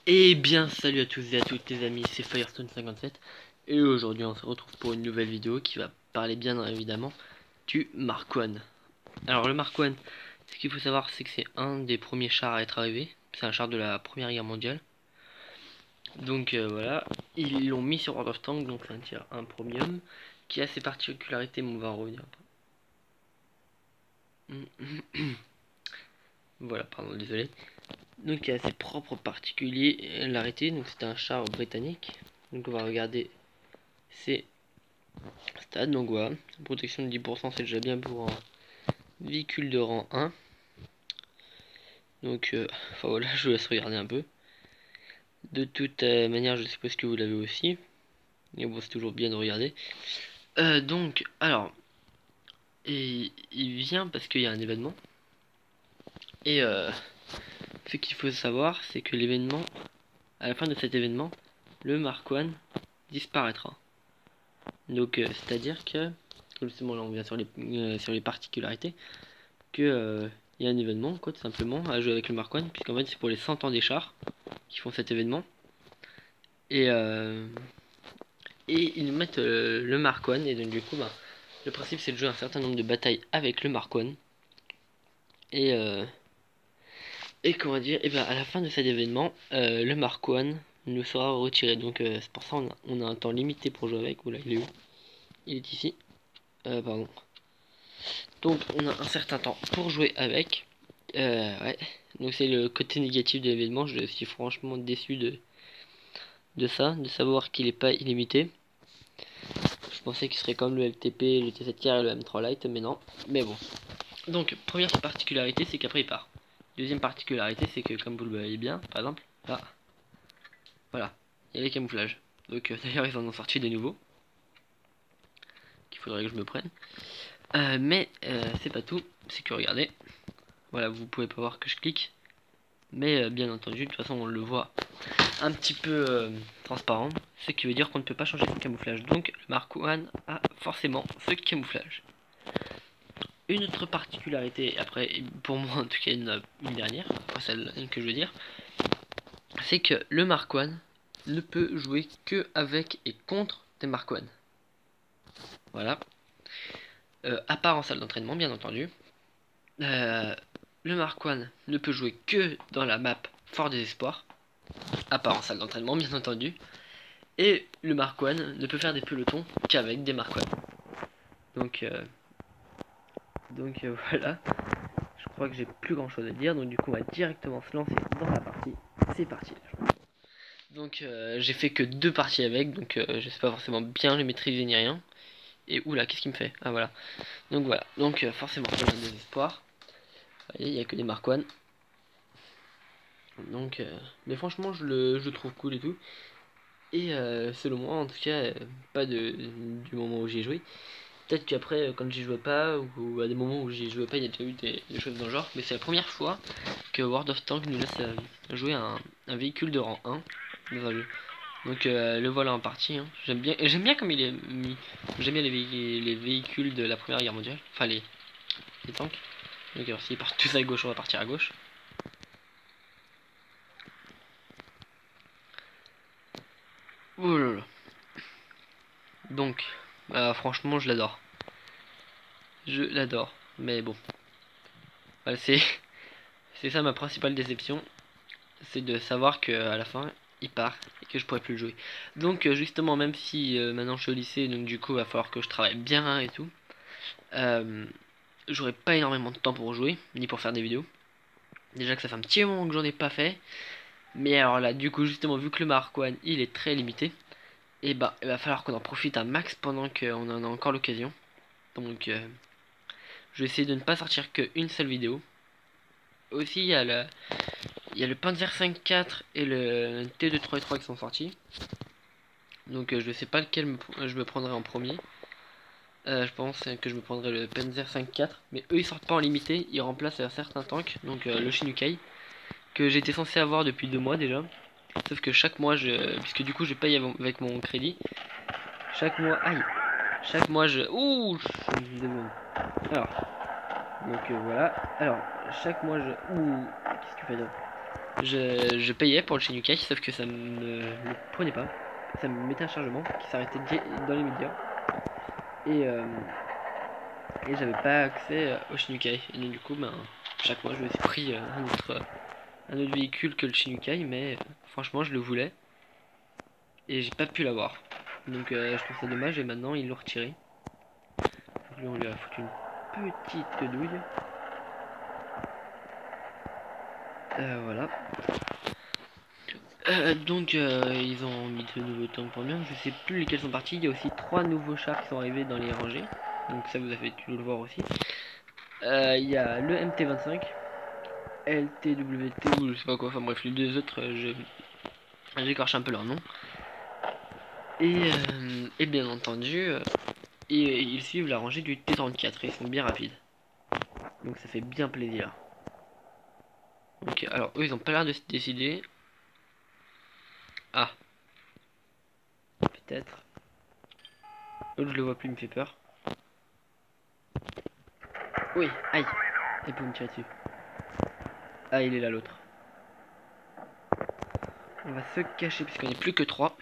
Et bien salut à tous et à toutes les amis, c'est Firestone57 et aujourd'hui on se retrouve pour une nouvelle vidéo qui va parler bien évidemment du Mark I. Alors le Mark I, ce qu'il faut savoir c'est que c'est un des premiers chars à être arrivé, c'est un char de la première guerre mondiale. Donc voilà, ils l'ont mis sur World of Tanks, donc c'est un tir 1 premium qui a ses particularités, mais on va en revenir après. Voilà, pardon, désolé. Donc il a ses propres particularités, donc c'est un char britannique. Donc on va regarder ses stats, donc voilà, protection de 10% c'est déjà bien pour un véhicule de rang 1. Donc enfin voilà, je vous laisse regarder un peu. De toute manière je suppose que vous l'avez aussi. Mais bon, c'est toujours bien de regarder. Donc alors, et il vient parce qu'il y a un événement. Et ce qu'il faut savoir c'est que l'événement, à la fin de cet événement, le Mark I disparaîtra. Donc c'est à dire que, justement là on vient sur les particularités, que il y a un événement quoi, tout simplement à jouer avec le Mark I, puisqu'en fait c'est pour les 100 ans des chars qui font cet événement. Et ils mettent le Mark I, et donc du coup le principe c'est de jouer un certain nombre de batailles avec le Mark I. Et comment dire, et ben à la fin de cet événement, le Mark I nous sera retiré. Donc c'est pour ça on a un temps limité pour jouer avec. Oula, il est où? Il est ici. Pardon. Donc on a un certain temps pour jouer avec. Ouais. Donc c'est le côté négatif de l'événement. Je suis franchement déçu de ça, de savoir qu'il n'est pas illimité. Je pensais qu'il serait comme le LTP, le T7R et le M3 Lite, mais non. Mais bon. Donc première particularité, c'est qu'après il part. Deuxième particularité, c'est que comme vous le voyez bien, par exemple, là, voilà, il y a les camouflages. Donc d'ailleurs ils en ont sorti de nouveaux, qu'il faudrait que je me prenne. Mais c'est pas tout, c'est que regardez, voilà, vous pouvez pas voir que je clique, mais bien entendu, de toute façon on le voit un petit peu transparent, ce qui veut dire qu'on ne peut pas changer son camouflage. Donc le Mark I a forcément ce camouflage. Une autre particularité, après pour moi en tout cas une dernière, après celle que je veux dire, c'est que le Mark I ne peut jouer que avec et contre des Mark I. Voilà. À part en salle d'entraînement bien entendu. Le Mark I ne peut jouer que dans la map Fort Désespoir, à part en salle d'entraînement bien entendu. Et le Mark I ne peut faire des pelotons qu'avec des Mark I. Donc voilà. Je crois que j'ai plus grand chose à dire. Donc du coup on va directement se lancer dans la partie. C'est parti. Donc j'ai fait que 2 parties avec. Donc je sais pas forcément bien les maîtriser ni rien. Et oula, qu'est-ce qu'il me fait? Ah voilà. Donc voilà. Donc forcément c'est un désespoir. Vous voyez, il n'y a que des Mark I. Donc mais franchement je le trouve cool et tout. Et selon moi en tout cas pas du moment où j'ai joué. Peut-être qu'après quand j'y jouais pas ou à des moments où j'y jouais pas il y a déjà eu des choses dans le genre. Mais c'est la première fois que World of Tanks nous laisse jouer un véhicule de rang 1 dans un jeu. Donc le voilà en partie hein. J'aime bien comme il est mis. J'aime bien les véhicules de la première guerre mondiale. Enfin les tanks. Donc alors s'ils partent tous à gauche on va partir à gauche. Oh là là. Donc franchement je l'adore. Je l'adore. Mais bon. Voilà, c'est ça ma principale déception. C'est de savoir que à la fin il part et que je pourrais plus le jouer. Donc justement même si maintenant je suis au lycée, donc du coup il va falloir que je travaille bien et tout. J'aurai pas énormément de temps pour jouer, ni pour faire des vidéos. Déjà que ça fait un petit moment que j'en ai pas fait. Mais alors là du coup justement vu que le Mark I il est très limité, et bah il va falloir qu'on en profite un max pendant qu'on en a encore l'occasion. Donc je vais essayer de ne pas sortir qu'une seule vidéo. Aussi il y a le Panzer 5.4 et le T233 qui sont sortis. Donc je sais pas lequel je me prendrai en premier. Je pense que je me prendrai le Panzer 5.4. Mais eux ils sortent pas en limité, ils remplacent un certain tank, donc le Shinukai, que j'étais censé avoir depuis 2 mois déjà. Sauf que chaque mois, puisque du coup je paye avec mon crédit, Chaque mois, aïe, chaque mois je... Ouh, je me demande. Alors, donc voilà. Alors, chaque mois je... Ouh, qu'est-ce que tu fais là? Je payais pour le Shinukai, sauf que ça me le prenait pas. Ça me mettait un chargement qui s'arrêtait dans les médias. Et, euh, et j'avais pas accès au Shinukai. Et donc du coup, ben, chaque mois je me suis pris un autre véhicule que le Shinukai, mais franchement je le voulais. Et j'ai pas pu l'avoir. Donc je trouve ça dommage et maintenant ils l'ont retiré. Donc lui on lui a foutu une petite douille. Voilà. Donc ils ont mis de nouveaux tanks pour bien. Je sais plus lesquels sont partis. Il y a aussi 3 nouveaux chars qui sont arrivés dans les rangées. Donc ça vous avez dû le voir aussi. Il y a le MT25, LTWT ou je sais pas quoi. Enfin bref, les deux autres, j'écorche un peu leur nom. Et bien entendu, ils suivent la rangée du T34 et ils sont bien rapides. Donc ça fait bien plaisir. Ok, alors eux ils ont pas l'air de se décider. Ah, peut-être. L'autre je le vois plus, il me fait peur. Oui, aïe. Il peut me tirer dessus. Ah, il est là l'autre. On va se cacher puisqu'on n'est plus que 3.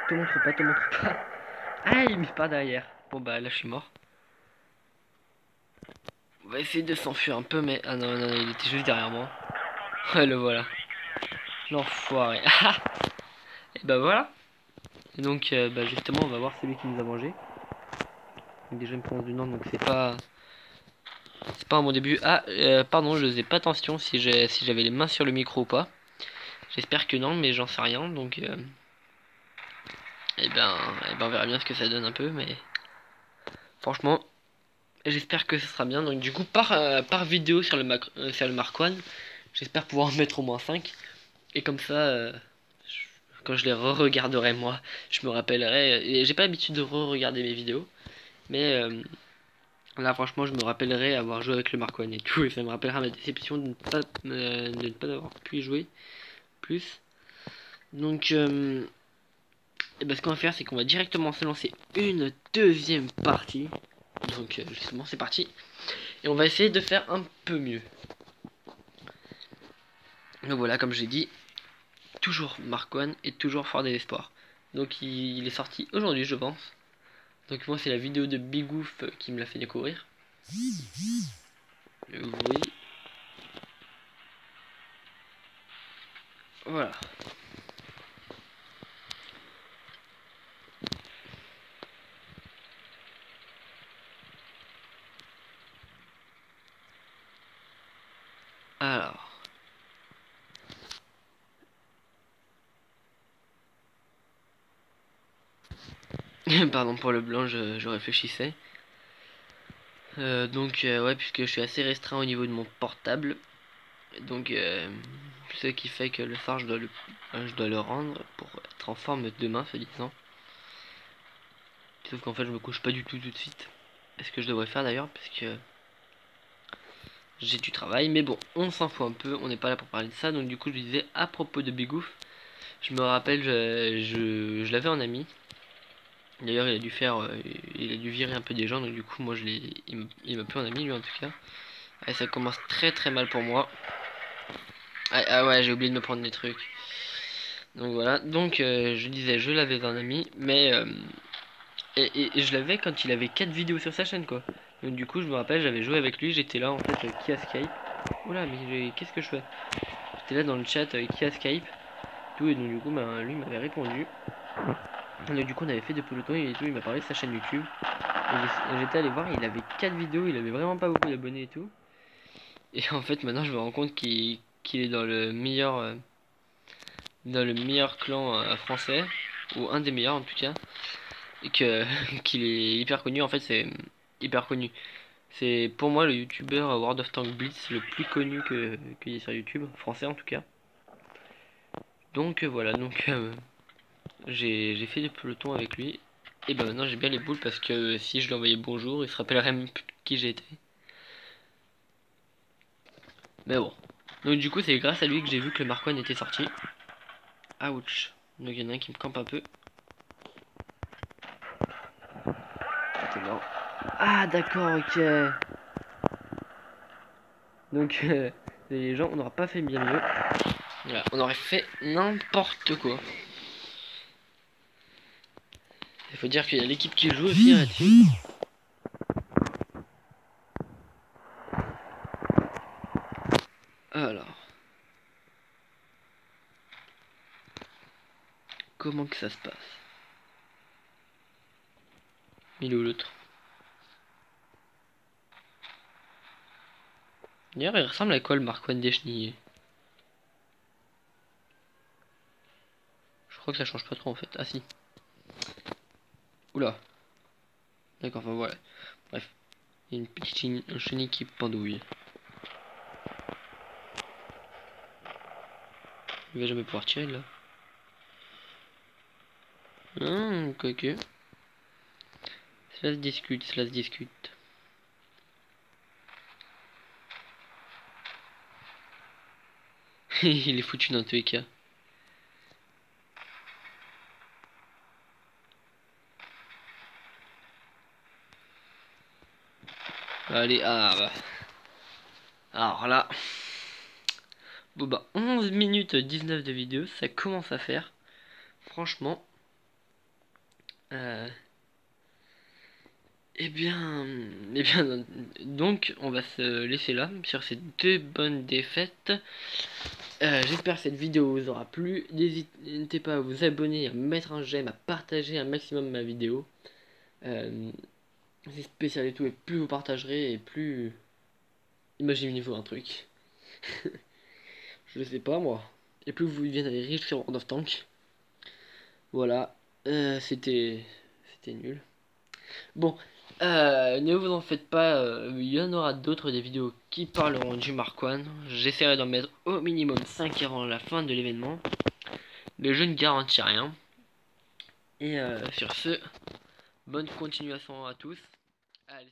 Te montre pas, te montre pas. Ah, il met pas derrière. Bon bah là je suis mort. On va essayer de s'enfuir un peu, mais... Ah non, non, il était juste derrière moi. Ouais, le voilà. L'enfoiré. Et bah voilà. Et donc, bah justement, on va voir celui qui nous a mangé. Donc déjà, il me prononce du nom, donc c'est pas... C'est pas à mon début. Ah, pardon, je faisais pas attention si j'avais les mains sur le micro ou pas. J'espère que non, mais j'en sais rien, donc... on verra bien ce que ça donne un peu, mais... Franchement, j'espère que ce sera bien. Donc du coup, par vidéo sur le Mark One, j'espère pouvoir en mettre au moins 5. Et comme ça, quand je les re-regarderai moi, je me rappellerai. Et j'ai pas l'habitude de re-regarder mes vidéos, mais là franchement, je me rappellerai avoir joué avec le Mark One et tout. Et ça me rappellera ma déception de ne pas avoir pu y jouer plus. Donc, et ben, ce qu'on va faire, c'est qu'on va directement se lancer une deuxième partie. Donc justement, c'est parti. Et on va essayer de faire un peu mieux. Donc voilà, comme j'ai dit, toujours Mark One et toujours Fort Désespoir. Donc il est sorti aujourd'hui, je pense. Donc moi, c'est la vidéo de Bigoof qui me l'a fait découvrir. Oui. Voilà. Alors. Pardon pour le blanc, je réfléchissais. Ouais, puisque je suis assez restreint au niveau de mon portable. Donc, ce qui fait que le soir, je dois le rendre pour être en forme demain, se disant. Sauf qu'en fait, je me couche pas du tout de suite. Est-ce que je devrais faire d'ailleurs, parce que j'ai du travail. Mais bon, on s'en fout un peu, on n'est pas là pour parler de ça. Donc, du coup, je disais à propos de Bigoof, je me rappelle, je l'avais en ami. D'ailleurs, il a dû virer un peu des gens, donc du coup, moi, il m'a plus en ami, lui, en tout cas. Et ça commence très très mal pour moi. Ah ouais, j'ai oublié de me prendre des trucs. Donc voilà, donc je disais, je l'avais en ami, mais et je l'avais quand il avait 4 vidéos sur sa chaîne, quoi. Donc du coup, je me rappelle, j'avais joué avec lui, j'étais là en fait avec Kia Skype. Oula, mais qu'est-ce que je fais? J'étais là dans le chat avec Kia Skype, tout, et donc du coup, ben, lui m'avait répondu. Donc du coup, on avait fait des pelotons et tout, il m'a parlé de sa chaîne YouTube. Et j'étais allé voir, il avait 4 vidéos, il avait vraiment pas beaucoup d'abonnés et tout. Et en fait, maintenant, je me rends compte qu'il est dans le meilleur clan français, ou un des meilleurs en tout cas, et que qu'il est hyper connu. En fait, c'est hyper connu. C'est pour moi le youtubeur World of Tanks Blitz le plus connu qu'il y ait sur YouTube, français en tout cas. Donc voilà, donc j'ai fait des pelotons avec lui. Et ben maintenant j'ai bien les boules parce que si je lui envoyais bonjour, il se rappellerait même plus qui j'étais. Mais bon. Donc du coup, c'est grâce à lui que j'ai vu que le Mark 1 était sorti. Ouch. Donc il y en a un qui me campe un peu. T'es mort. Ah d'accord, ok. Donc les gens, on n'aura pas fait bien mieux. Voilà, on aurait fait n'importe quoi. Il faut dire qu'il y a l'équipe qui joue aussi là-dessus. Alors, comment que ça se passe? Il est où l'autre? D'ailleurs, il ressemble à quoi le Mark 1 des chenilles? Je crois que ça change pas trop en fait. Ah si. Oula. D'accord, enfin voilà. Bref. Il y a une petite chenille qui pendouille. Il va jamais pouvoir tirer là. Quoique. Cela se discute, cela se discute. Il est foutu dans tous les cas. Allez, ah bah. Alors là. Bon bah 11 minutes 19 de vidéo, ça commence à faire. Franchement. Eh bien, donc on va se laisser là sur ces deux bonnes défaites. J'espère que cette vidéo vous aura plu. N'hésitez pas à vous abonner, à mettre un j'aime, à partager un maximum ma vidéo. C'est spécial et tout, et plus vous partagerez, et plus... Imaginez-vous un truc. Je sais pas moi. Et plus vous deviendrez riche sur World of Tanks. Voilà. C'était nul. Bon, ne vous en faites pas, il y en aura d'autres des vidéos qui parleront du Mark 1. J'essaierai d'en mettre au minimum 5 avant la fin de l'événement. Mais je ne garantis rien. Et sur ce, bonne continuation à tous. Allez,